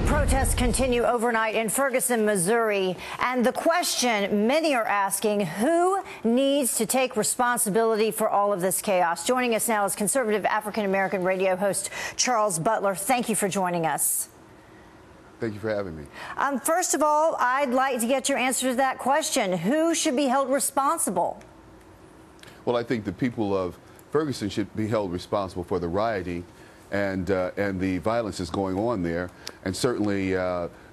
Protests continue overnight in Ferguson, Missouri. And the question many are asking, who needs to take responsibility for all of this chaos? Joining us now is conservative African-American radio host Charles Butler. Thank you for joining us. Thank you for having me. First of all, I'd like to get your answer to that question. Who should be held responsible? Well, I think the people of Ferguson should be held responsible for the rioting and the violence that's going on there. And certainly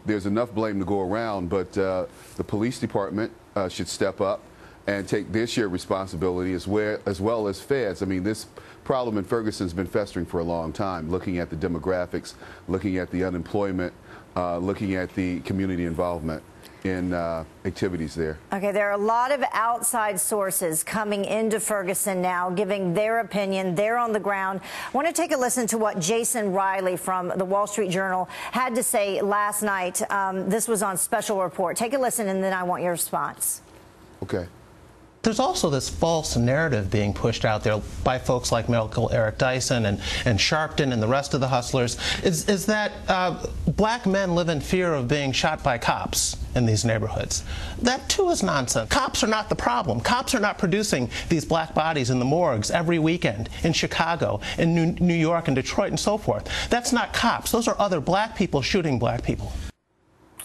there's enough blame to go around, but the police department should step up and take their share of responsibility as well as feds. I mean, this problem in Ferguson has been festering for a long time, looking at the demographics, looking at the unemployment, looking at the community involvement in activities there. Okay, there are a lot of outside sources coming into Ferguson now, giving their opinion. They're on the ground. I want to take a listen to what Jason Riley from the Wall Street Journal had to say last night. This was on Special Report. Take a listen, and then I want your response. Okay. There's also this false narrative being pushed out there by folks like Michael Eric Dyson and Sharpton and the rest of the hustlers, is that black men live in fear of being shot by cops in these neighborhoods. That too is nonsense. Cops are not the problem. Cops are not producing these black bodies in the morgues every weekend in Chicago, in New York and Detroit and so forth. That's not cops. Those are other black people shooting black people.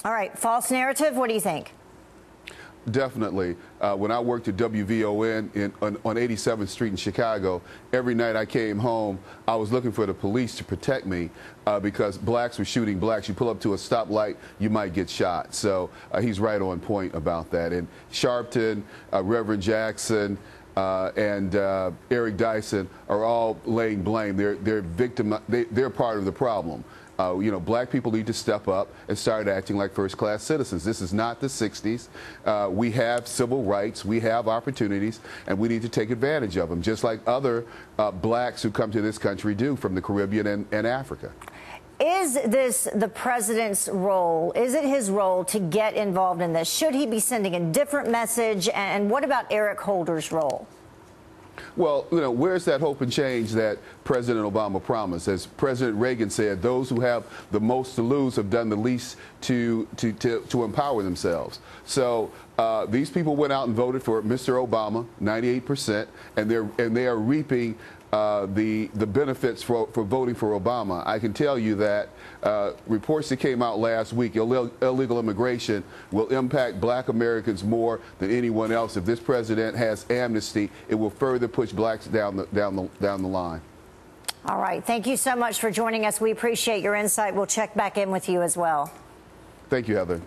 All right, false narrative, what do you think? Definitely. When I worked at WVON on 87th Street in Chicago, every night I came home, I was looking for the police to protect me because blacks were shooting blacks. You pull up to a stoplight, you might get shot. So he's right on point about that. And Sharpton, Reverend Jackson, and Eric Dyson are all laying blame. They're part of the problem. You know, black people need to step up and start acting like first-class citizens. This is not the 60s. We have civil rights, we have opportunities, and we need to take advantage of them, just like other blacks who come to this country do from the Caribbean and Africa. Is this the president's role? Is it his role to get involved in this? Should he be sending a different message? And what about Eric Holder's role? Well, you know, where's that hope and change that President Obama promised? As President Reagan said, those who have the most to lose have done the least to empower themselves. So these people went out and voted for Mr. Obama, 98%, and they are reaping the benefits for voting for Obama. I can tell you that reports that came out last week, illegal immigration will impact black Americans more than anyone else. If this president has amnesty, it will further push blacks down the line. All right. Thank you so much for joining us. We appreciate your insight. We'll check back in with you as well. Thank you, Heather.